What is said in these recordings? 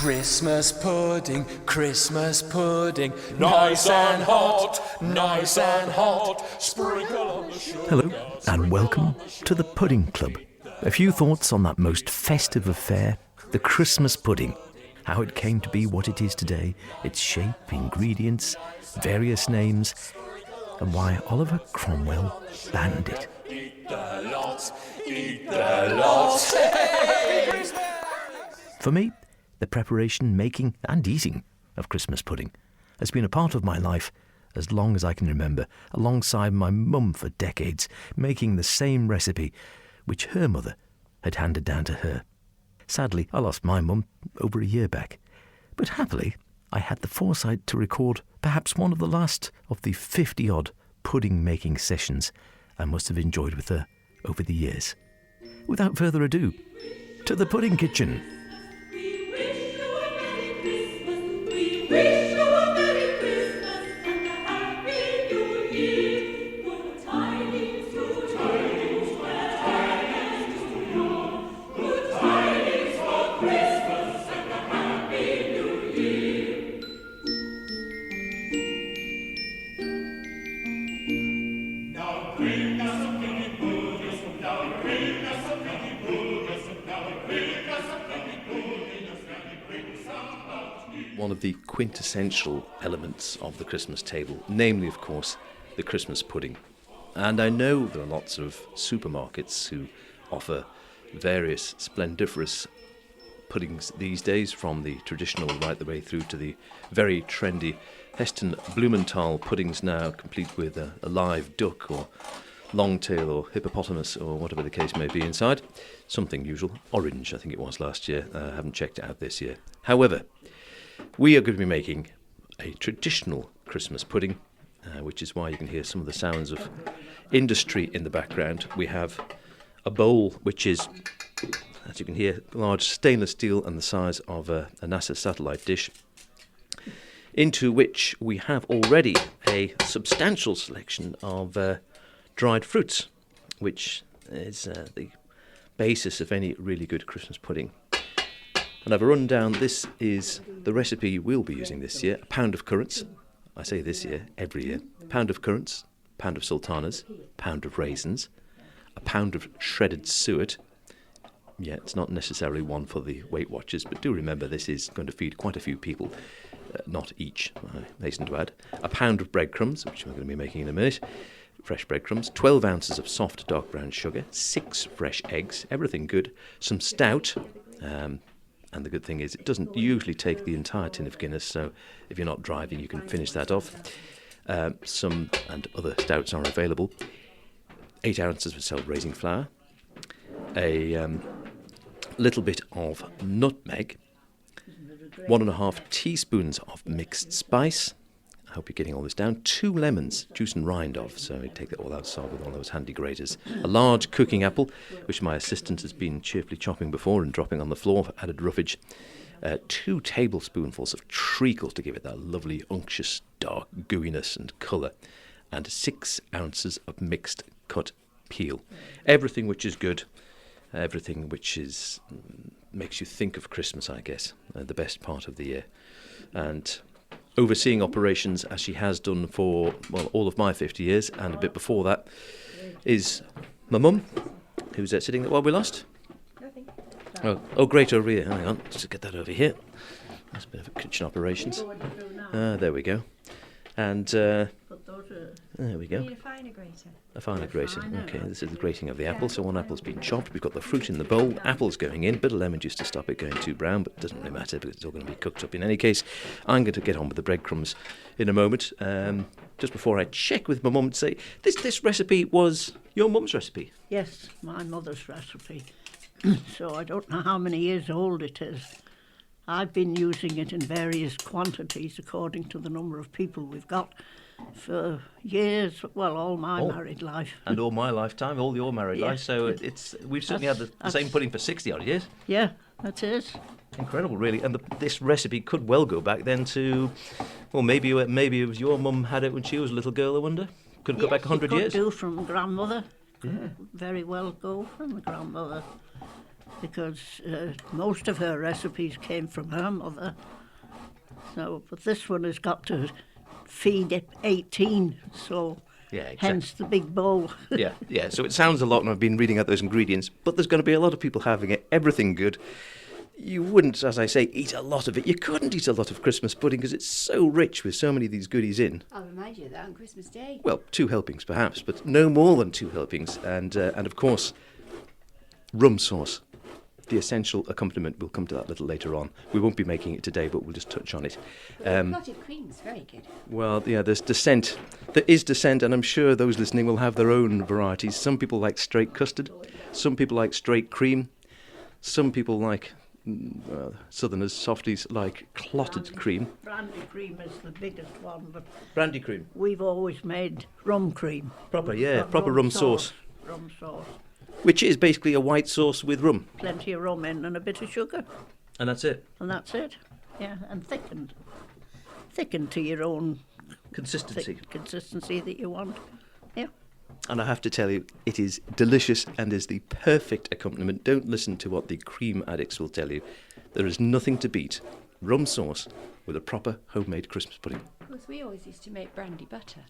Christmas pudding, nice and hot, sprinkle on the sugar. Hello, and welcome to the Pudding Club. A few thoughts on that most festive affair, the Christmas pudding. How it came to be what it is today, its shape, ingredients, various names, and why Oliver Cromwell banned it. Eat the lot, eat the lot. For me, the preparation, making and eating of Christmas pudding has been a part of my life as long as I can remember, alongside my mum for decades, making the same recipe which her mother had handed down to her. Sadly, I lost my mum over a year back, but happily I had the foresight to record perhaps one of the last of the 50-odd pudding-making sessions I must have enjoyed with her over the years. Without further ado, to the pudding kitchen. One of the quintessential elements of the Christmas table, namely, of course, the Christmas pudding. And I know there are lots of supermarkets who offer various splendiferous puddings these days, from the traditional right the way through to the very trendy Heston Blumenthal puddings now, complete with a live duck or longtail or hippopotamus or whatever the case may be inside. Something usual. Orange, I think it was last year. I haven't checked it out this year. However, we are going to be making a traditional Christmas pudding, which is why you can hear some of the sounds of industry in the background. We have a bowl which is, as you can hear, large stainless steel and the size of a NASA satellite dish, into which we have already a substantial selection of dried fruits, which is the basis of any really good Christmas pudding. And I've run down, this is the recipe we'll be using this year. A pound of currants, I say this year, every year. A pound of currants, a pound of sultanas, a pound of raisins, a pound of shredded suet. Yeah, it's not necessarily one for the Weight Watchers, but do remember this is going to feed quite a few people, not each, I hasten to add. A pound of breadcrumbs, which we're going to be making in a minute. Fresh breadcrumbs, 12 ounces of soft dark brown sugar, 6 fresh eggs, everything good, some stout, and the good thing is it doesn't usually take the entire tin of Guinness, so if you're not driving you can finish that off. Some and other stouts are available. 8 ounces of self-raising flour, a little bit of nutmeg, 1.5 teaspoons of mixed spice. I hope you're getting all this down. 2 lemons, juice and rind of, so you take that all outside with one of those handy graters. A large cooking apple, which my assistant has been cheerfully chopping before and dropping on the floor for added roughage. 2 tablespoonfuls of treacle to give it that lovely unctuous dark gooiness and colour. And 6 ounces of mixed cut peel. Everything which is good, everything which is makes you think of Christmas, I guess, the best part of the year. And overseeing operations, as she has done for, well, all of my 50 years and a bit before that, is my mum, who's sitting there. Well, we lost? Nothing. Oh, great, over here. Hang on, just get that over here. That's a bit of kitchen operations. There we go. And there we go. Need a finer grater. A finer grater. Okay, this is the grating of the apple. So one apple's been chopped. We've got the fruit in the bowl. Apple's going in. Bit of lemon juice to stop it going too brown, but it doesn't really matter because it's all going to be cooked up in any case. I'm going to get on with the breadcrumbs in a moment. Just before I check with my mum to say, this recipe was your mum's recipe? Yes, my mother's recipe. So I don't know how many years old it is. I've been using it in various quantities according to the number of people we've got for years, well, all my married life. And all my lifetime, all your married life. So we've certainly had the same pudding for 60-odd years. Yeah, that is. Incredible, really. And this recipe could well go back then to, well, maybe it was your mum had it when she was a little girl, I wonder. Could it go back 100 years? Could do from grandmother. Yeah. Very well go from the grandmother. because most of her recipes came from her mother. So, but this one has got to feed it 18, so Yeah, exactly. hence the big bowl. Yeah. So it sounds a lot, and I've been reading out those ingredients, but there's going to be a lot of people having it, everything good. You wouldn't, as I say, eat a lot of it. You couldn't eat a lot of Christmas pudding because it's so rich with so many of these goodies in. I'll remind you of that on Christmas Day. Well, 2 helpings perhaps, but no more than 2 helpings. And of course, rum sauce. The essential accompaniment. We'll come to that a little later on. We won't be making it today, but we'll just touch on it. Clotted cream's very good. Well, yeah, there's dissent. There is dissent, and I'm sure those listening will have their own varieties. Some people like straight custard. Some people like straight cream. Some people like, Southerners, softies, like clotted cream. Brandy cream is the biggest one, but Brandy cream. we've always made rum cream. Proper, yeah, Got proper rum sauce. Rum sauce. Which is basically a white sauce with rum. Plenty of rum in and a bit of sugar, And that's it. and that's it. Yeah, and thickened to your own Consistency. consistency that you want. Yeah. And I have to tell you, it is delicious and is the perfect accompaniment. Don't listen to what the cream addicts will tell you. There is nothing to beat rum sauce with a proper homemade Christmas pudding. Of course, we always used to make brandy butter.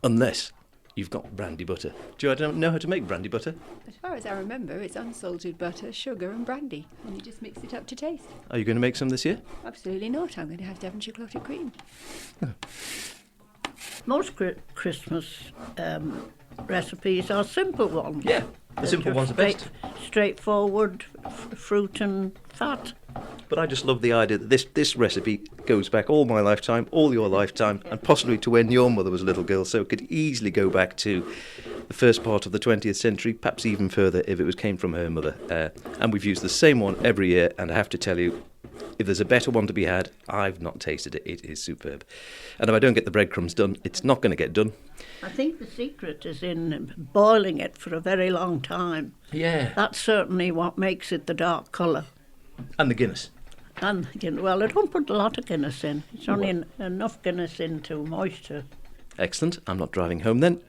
Unless you've got brandy butter. Do you don't know how to make brandy butter? As far as I remember, it's unsalted butter, sugar and brandy, and you just mix it up to taste. Are you going to make some this year? Absolutely not. I'm going to have Devonshire clotted cream. Most Christmas recipes are simple ones. Yeah, the simple ones are best. Straightforward, fruit and fat. But I just love the idea that this recipe goes back all my lifetime, all your lifetime, and possibly to when your mother was a little girl, so it could easily go back to the first part of the 20th century, perhaps even further if it came from her mother. And we've used the same one every year, and I have to tell you, if there's a better one to be had, I've not tasted it. It is superb. And if I don't get the breadcrumbs done, it's not going to get done. I think the secret is in boiling it for a very long time. Yeah. That's certainly what makes it the dark colour. And the Guinness. And, well, it don't put a lot of Guinness in. It's only enough Guinness in to moisture. Excellent. I'm not driving home then.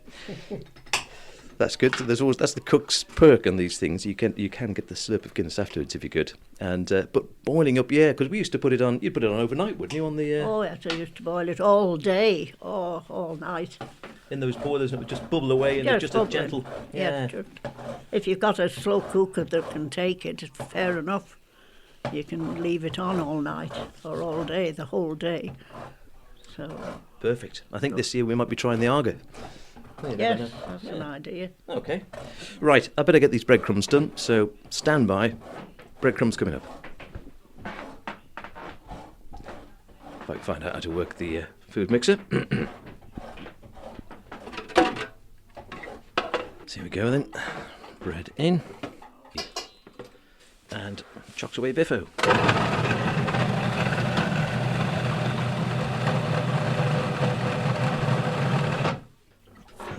That's good. That's the cook's perk on these things. You can get the slurp of Guinness afterwards if you're good. And but boiling up, yeah, because we used to put it on. You'd put it on overnight, wouldn't you? On the Oh yes, I used to boil it all day, all night. in those boilers, and it would just bubble away, and Yeah, it's just bubbling. a gentle. Yeah. If you've got a slow cooker that can take it, it's fair enough. You can leave it on all night or all day, the whole day. So Perfect. I think this year we might be trying the Argo. yes, that's an idea. Okay. Right, I better get these breadcrumbs done, so stand by. Breadcrumbs coming up. If I can find out how to work the food mixer. So here we go then. Bread in. And chocks away biffo.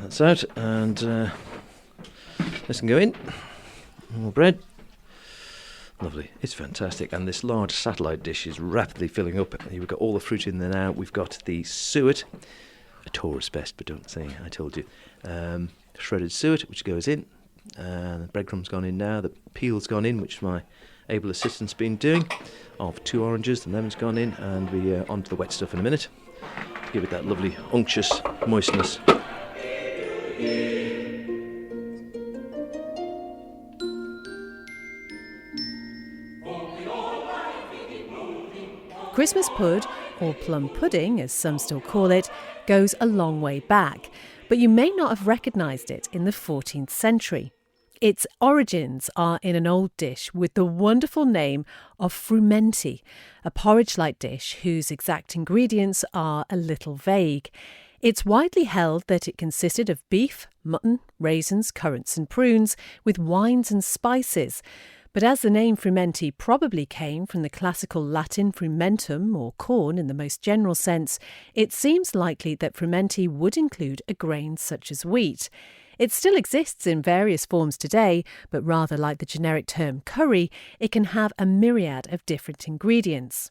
That's out, and this can go in. More bread. Lovely, it's fantastic. And this large satellite dish is rapidly filling up. We've got all the fruit in there now. We've got the suet, a Taurus best, but don't say I told you. Shredded suet, which goes in. The breadcrumbs gone in now. The peel's gone in, which my able assistant's been doing. Of 2 oranges, the lemon's gone in, and we're onto the wet stuff in a minute. Give it that lovely unctuous moistness. Christmas pud, or plum pudding as some still call it, goes a long way back, but you may not have recognised it in the 14th century. Its origins are in an old dish with the wonderful name of frumenti, a porridge-like dish whose exact ingredients are a little vague. It's widely held that it consisted of beef, mutton, raisins, currants and prunes, with wines and spices. But as the name frumenti probably came from the classical Latin frumentum, or corn in the most general sense, it seems likely that frumenti would include a grain such as wheat. It still exists in various forms today, but rather like the generic term curry, it can have a myriad of different ingredients.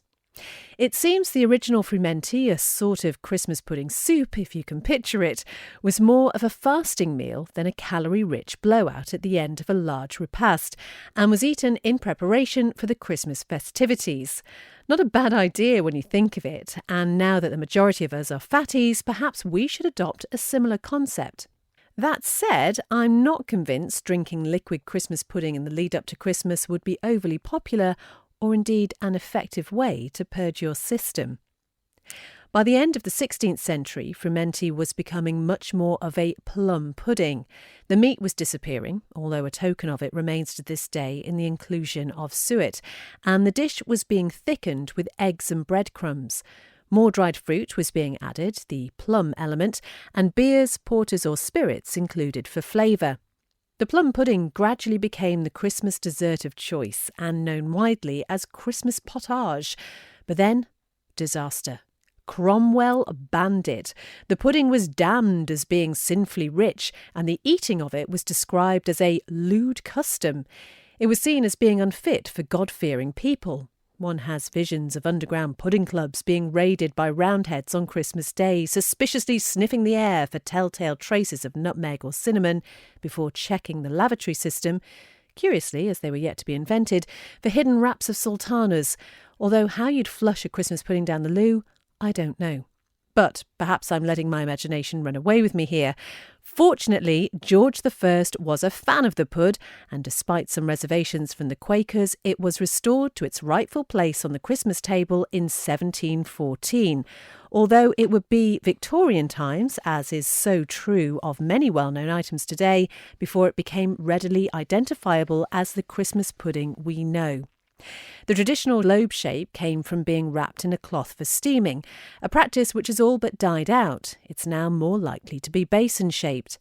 It seems the original frumenty, a sort of Christmas pudding soup, if you can picture it, was more of a fasting meal than a calorie-rich blowout at the end of a large repast, and was eaten in preparation for the Christmas festivities. Not a bad idea when you think of it, and now that the majority of us are fatties, perhaps we should adopt a similar concept. That said, I'm not convinced drinking liquid Christmas pudding in the lead up to Christmas would be overly popular or indeed an effective way to purge your system. By the end of the 16th century, frumenty was becoming much more of a plum pudding. The meat was disappearing, although a token of it remains to this day in the inclusion of suet, and the dish was being thickened with eggs and breadcrumbs. More dried fruit was being added, the plum element, and beers, porters or spirits included for flavour. The plum pudding gradually became the Christmas dessert of choice and known widely as Christmas pottage. But then, disaster. Cromwell banned it. The pudding was damned as being sinfully rich, and the eating of it was described as a lewd custom. It was seen as being unfit for God-fearing people. One has visions of underground pudding clubs being raided by Roundheads on Christmas Day, suspiciously sniffing the air for telltale traces of nutmeg or cinnamon before checking the lavatory system, curiously, as they were yet to be invented, for hidden wraps of sultanas, although how you'd flush a Christmas pudding down the loo, I don't know. But perhaps I'm letting my imagination run away with me here. Fortunately, George I was a fan of the pud, and despite some reservations from the Quakers, it was restored to its rightful place on the Christmas table in 1714. Although it would be Victorian times, as is so true of many well-known items today, before it became readily identifiable as the Christmas pudding we know. The traditional lobe shape came from being wrapped in a cloth for steaming, a practice which has all but died out. It's now more likely to be basin-shaped.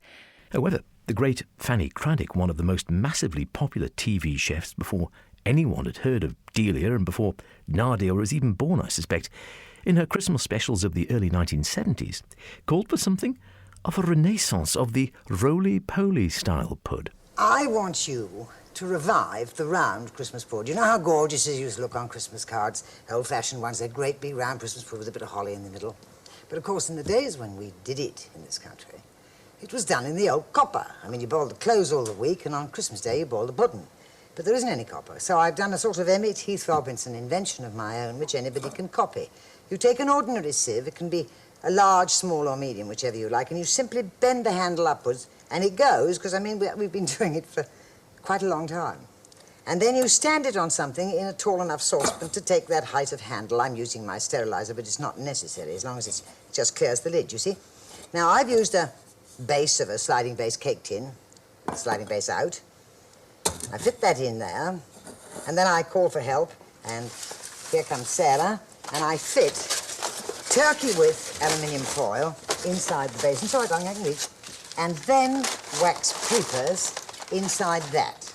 However, the great Fanny Craddock, one of the most massively popular TV chefs before anyone had heard of Delia and before Nadia was even born, I suspect, in her Christmas specials of the early 1970s, called for something of a renaissance of the roly-poly style pud. I want you to revive the round Christmas pud. You know how gorgeous it used to look on Christmas cards? Old-fashioned ones, that great big round Christmas pud with a bit of holly in the middle. But of course, in the days when we did it in this country, it was done in the old copper. I mean, you boiled the clothes all the week, and on Christmas Day you boiled the pudding. But there isn't any copper, so I've done a sort of Emmett Heath Robinson invention of my own, which anybody can copy. You take an ordinary sieve, it can be a large, small, or medium, whichever you like, and you simply bend the handle upwards, and it goes, because, I mean, we've been doing it for quite a long time. And then you stand it on something in a tall enough saucepan to take that height of handle. I'm using my sterilizer, but it's not necessary, as long as it just clears the lid, you see. Now, I've used a base of a sliding base cake tin, sliding base out. I fit that in there, and then I call for help, and here comes Sarah, and I fit turkey with aluminium foil inside the basin, so I can reach, and then wax papers inside that.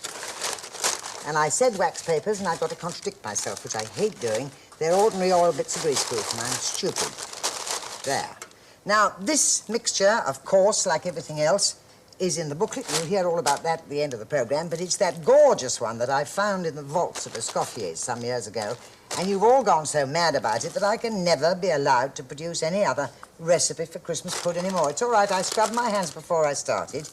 And I said wax papers, and I've got to contradict myself, which I hate doing. They're ordinary oil bits of greaseproof, and I'm stupid. There. Now, this mixture, of course, like everything else, is in the booklet. You'll hear all about that at the end of the programme, but it's that gorgeous one that I found in the vaults of Escoffier's some years ago, and you've all gone so mad about it that I can never be allowed to produce any other recipe for Christmas pud anymore. It's all right, I scrubbed my hands before I started,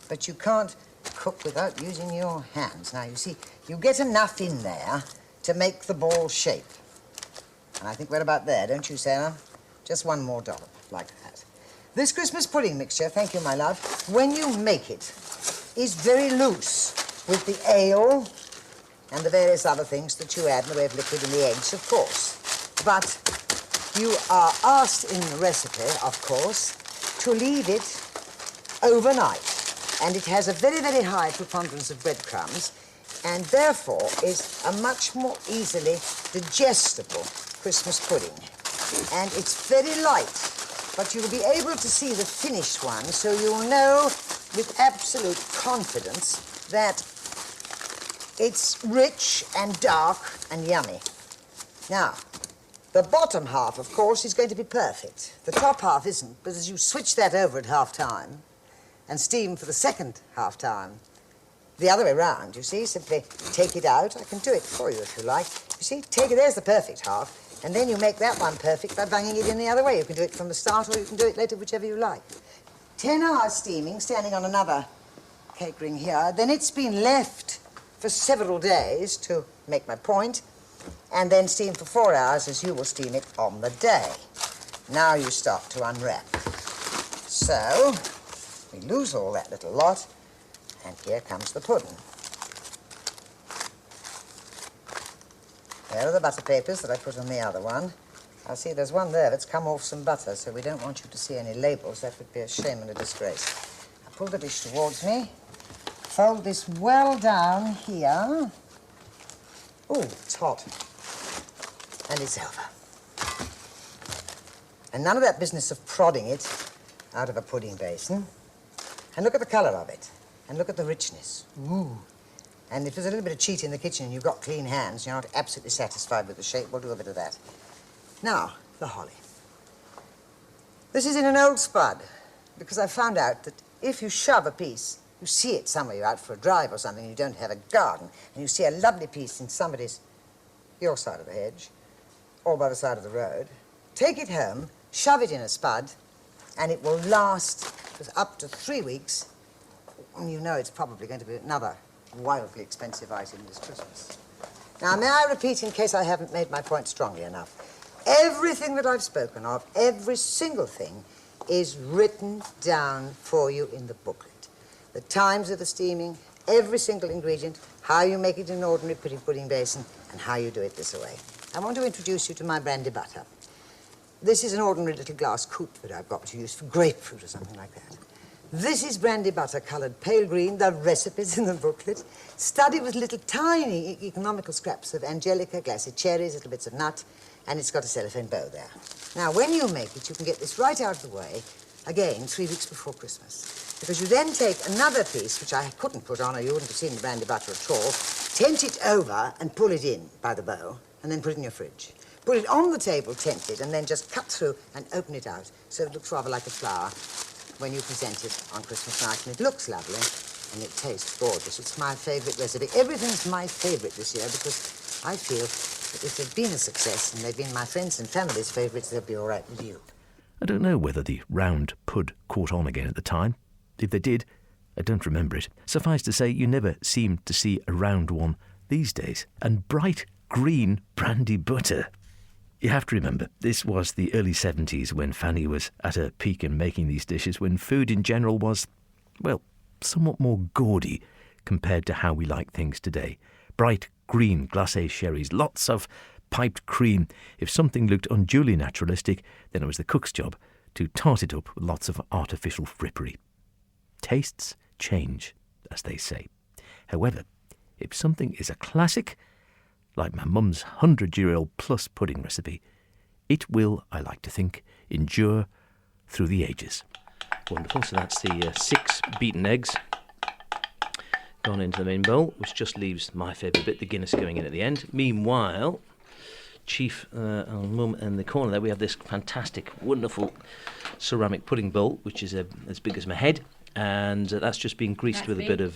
but you can't cook without using your hands. Now, you see, you get enough in there to make the ball shape. And I think we're about there, don't you, Sarah? Just one more dollop, like that. This Christmas pudding mixture, thank you, my love, when you make it, is very loose with the ale and the various other things that you add in the way of liquid and the eggs, of course. But you are asked in the recipe, of course, to leave it overnight. And it has a very, very high preponderance of breadcrumbs, and therefore is a much more easily digestible Christmas pudding. And it's very light, but you'll be able to see the finished one, so you'll know with absolute confidence that it's rich and dark and yummy. Now, the bottom half, of course, is going to be perfect. The top half isn't, but as you switch that over at half-time and steam for the second half-time, the other way round, you see, simply take it out. I can do it for you if you like. You see, take it, there's the perfect half. And then you make that one perfect by banging it in the other way. You can do it from the start or you can do it later, whichever you like. 10 hours steaming, standing on another cake ring here. Then it's been left for several days to make my point, and then steamed for 4 hours as you will steam it on the day. Now you start to unwrap. So, we lose all that little lot, and here comes the pudding. There are the butter papers that I put on the other one. I see there's one there that's come off some butter, so we don't want you to see any labels. That would be a shame and a disgrace. I pull the dish towards me, fold this well down here. Ooh, it's hot. And it's over. And none of that business of prodding it out of a pudding basin. And look at the colour of it. And look at the richness. Ooh. And if there's a little bit of cheat in the kitchen and you've got clean hands, you're not absolutely satisfied with the shape, we'll do a bit of that. Now, the holly. This is in an old spud, because I found out that if you shove a piece, you see it somewhere, you're out for a drive or something, you don't have a garden, and you see a lovely piece in your side of the hedge, or by the side of the road, take it home, shove it in a spud, and it will last for up to 3 weeks, and you know it's probably going to be another wildly expensive item this Christmas. Now, may I repeat, in case I haven't made my point strongly enough, everything that I've spoken of, every single thing, is written down for you in the booklet. The times of the steaming, every single ingredient, how you make it in an ordinary pudding basin, and how you do it this way. I want to introduce you to my brandy butter. This is an ordinary little glass coupe that I've got to use for grapefruit or something like that. This is brandy butter coloured pale green, the recipe's in the booklet, studded with little tiny economical scraps of angelica, glassy cherries, little bits of nut, and it's got a cellophane bow there. Now, when you make it, you can get this right out of the way, again, 3 weeks before Christmas. Because you then take another piece, which I couldn't put on or you wouldn't have seen the brandy butter at all, tent it over and pull it in by the bow, and then put it in your fridge. Put it on the table, tented, and then just cut through and open it out so it looks rather like a flower when you present it on Christmas night, and it looks lovely and it tastes gorgeous. It's my favourite recipe. Everything's my favourite this year because I feel that if they've been a success and they've been my friends and family's favourites, they'll be all right with you. I don't know whether the round pud caught on again at the time. If they did, I don't remember it. Suffice to say, you never seem to see a round one these days. And bright green brandy butter. You have to remember, this was the early 70s when Fanny was at her peak in making these dishes, when food in general was, well, somewhat more gaudy compared to how we like things today. Bright green glacé sherries, lots of piped cream. If something looked unduly naturalistic, then it was the cook's job to tart it up with lots of artificial frippery. Tastes change, as they say. However, if something is a classic, like my mum's 100-year-old plus pudding recipe, it will, I like to think, endure through the ages. Wonderful. So that's the 6 beaten eggs gone into the main bowl, which just leaves my favourite bit, the Guinness, going in at the end. Meanwhile, Chief and Mum in the corner there, we have this fantastic, wonderful ceramic pudding bowl, which is as big as my head, and that's just been greased with a bit of,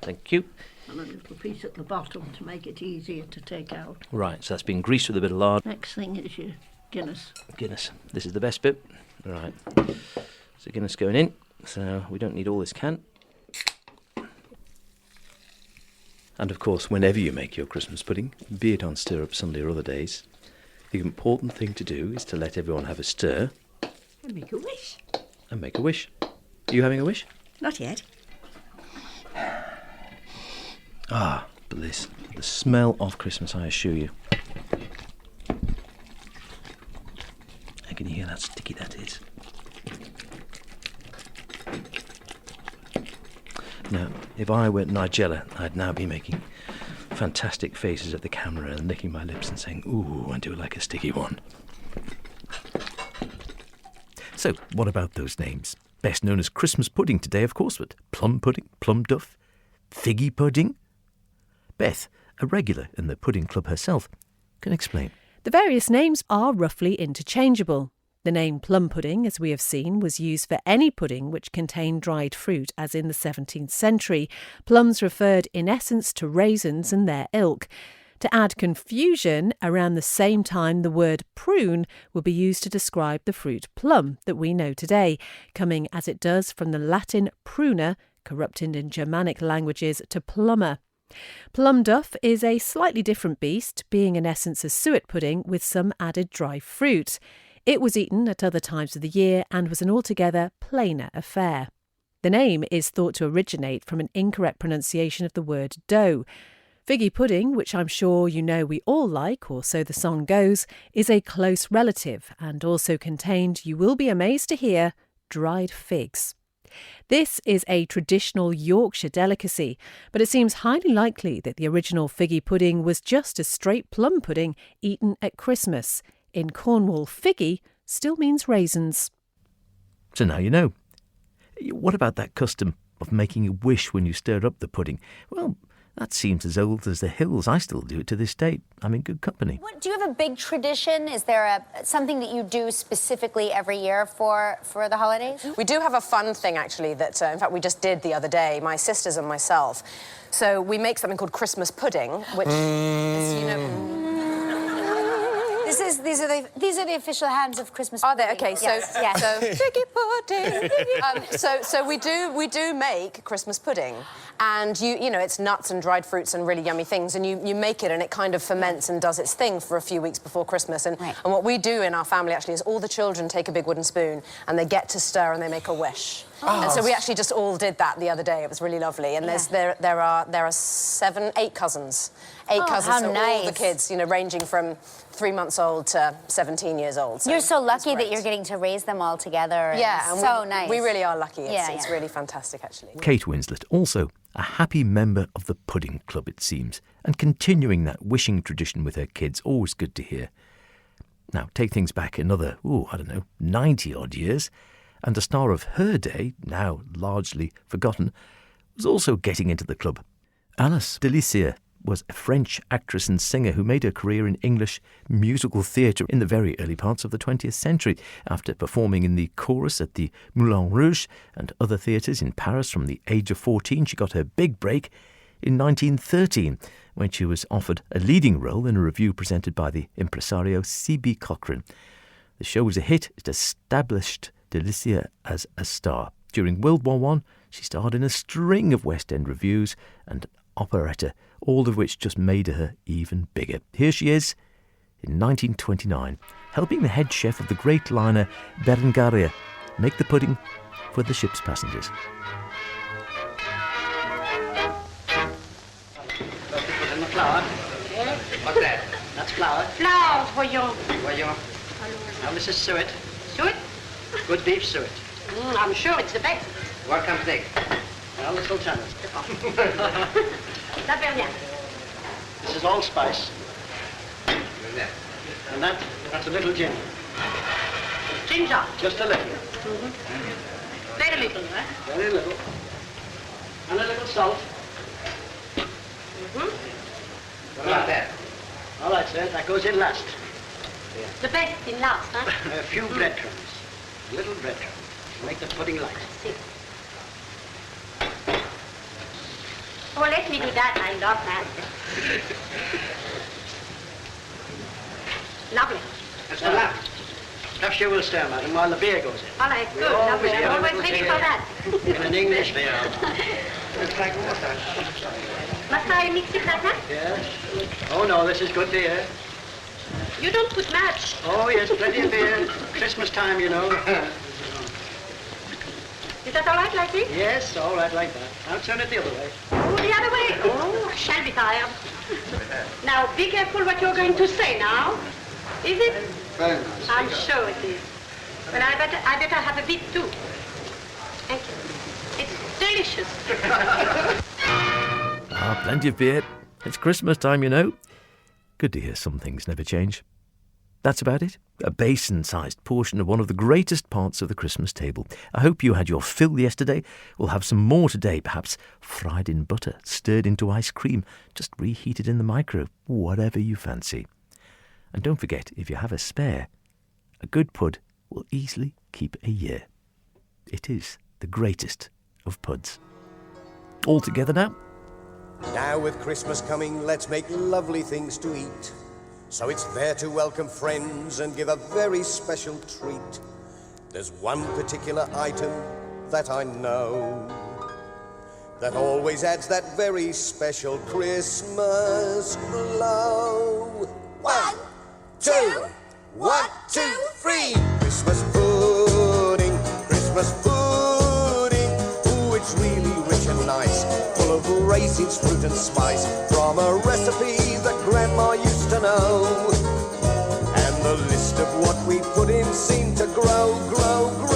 thank you, and a little piece at the bottom to make it easier to take out. Right, so that's been greased with a bit of lard. Next thing is your Guinness. Guinness. This is the best bit. Right. So Guinness going in. So we don't need all this can. And of course, whenever you make your Christmas pudding, be it on Stir Up Sunday or other days, the important thing to do is to let everyone have a stir. And make a wish. And make a wish. Are you having a wish? Not yet. Ah, bliss. The smell of Christmas, I assure you. I can hear that sticky that is. Now, if I were Nigella, I'd now be making fantastic faces at the camera and licking my lips and saying, ooh, I do like a sticky one. So, what about those names? Best known as Christmas pudding today, of course, but plum pudding, plum duff, figgy pudding. Beth, a regular in the pudding club herself, can explain. The various names are roughly interchangeable. The name plum pudding, as we have seen, was used for any pudding which contained dried fruit, as in the 17th century. Plums referred in essence to raisins and their ilk. To add confusion, around the same time the word prune will be used to describe the fruit plum that we know today, coming as it does from the Latin pruna, corrupted in Germanic languages to plumber. Plum duff is a slightly different beast, being in essence a suet pudding with some added dry fruit. It was eaten at other times of the year and was an altogether plainer affair. The name is thought to originate from an incorrect pronunciation of the word dough. Figgy pudding, which I'm sure you know we all like, or so the song goes, is a close relative and also contained, you will be amazed to hear, dried figs. This is a traditional Yorkshire delicacy, but it seems highly likely that the original figgy pudding was just a straight plum pudding eaten at Christmas. In Cornwall, figgy still means raisins. So now you know. What about that custom of making a wish when you stir up the pudding? Well, that seems as old as the hills. I still do it to this day. I'm in good company. Do you have a big tradition? Is there something that you do specifically every year for the holidays? We do have a fun thing, actually, that, in fact, we just did the other day, my sisters and myself. So we make something called Christmas pudding, which is, you know... These are the official hands of Christmas Are pudding. they? Okay, so yes. so we do make Christmas pudding, and you know it's nuts and dried fruits and really yummy things, and you make it and it kind of ferments and does its thing for a few weeks before Christmas. And Right. and what we do in our family actually is all the children take a big wooden spoon and they get to stir and they make a wish. And so we actually just all did that the other day. It was really lovely. And there are 8 cousins. 8 cousins, how so all the nice. kids, you know, ranging from 3 months old to 17 years old. You're so it's lucky that great. you're getting to raise them all together. Yeah, and so nice. We really are lucky. Yeah, It's yeah. really fantastic, actually. Kate Winslet, also a happy member of the Pudding Club, it seems, and continuing that wishing tradition with her kids, always good to hear. Now, take things back another, 90-odd years, and a star of her day, now largely forgotten, was also getting into the club. Alice Delisier was a French actress and singer who made her career in English musical theatre in the very early parts of the 20th century, after performing in the chorus at the Moulin Rouge and other theatres in Paris from the age of 14. She got her big break in 1913, when she was offered a leading role in a revue presented by the impresario C.B. Cochrane. The show was a hit. It established Delisier as a star. During World War I, she starred in a string of West End revues and operetta, all of which just made her even bigger. Here she is, in 1929, helping the head chef of the great liner Berengaria make the pudding for the ship's passengers. And the flour. What's that? That's flour. Flour, voyons. Voyons. Now, Mrs. Suet. Suet? Good beef suet. I'm sure it's the best. What comes next? Well, the sultana. Ça fait rien. This is allspice. And that's a little ginger. Ginger. Just a little. Very little, eh? Very little. And a little salt. What about that? All right, sir. That goes in last. The best in last, huh? A few breadcrumbs. Little breadcrumbs. Make the pudding light. Oh, let me do that. I love that. Lovely. That's the lap. Perhaps you will stir, madam, while the beer goes in. All right, good. Oh, Lovely. yeah, I'm always little ready beer. for that. In an English beer. It's like water. Must I mix it like that? Yes. Oh, no, this is good beer. You don't put much. Oh, yes, plenty of beer. Christmas time, you know. Is that all right like this? Yes, all right, like that. Now turn it the other way. Oh, the other way. Oh, I shall be tired. Now, be careful what you're going to say now. Is it? Very nice. I'm sure it is. Well, I better have a bit too. Thank you. It's delicious. Plenty of beer. It's Christmas time, you know. Good to hear some things never change. That's about it. A basin-sized portion of one of the greatest parts of the Christmas table. I hope you had your fill yesterday. We'll have some more today, perhaps fried in butter, stirred into ice cream, just reheated in the micro, whatever you fancy. And don't forget, if you have a spare, a good pud will easily keep a year. It is the greatest of puds. All together now. Now with Christmas coming, let's make lovely things to eat. So it's there to welcome friends and give a very special treat. There's one particular item that I know that always adds that very special Christmas glow. 1, 2, 1, 2, 3. Christmas pudding, Christmas pudding. Ooh, it's really rich and nice, full of raisins, fruit and spice, from a recipe that Grandma used to know. And the list of what we put in seemed to grow, grow, grow.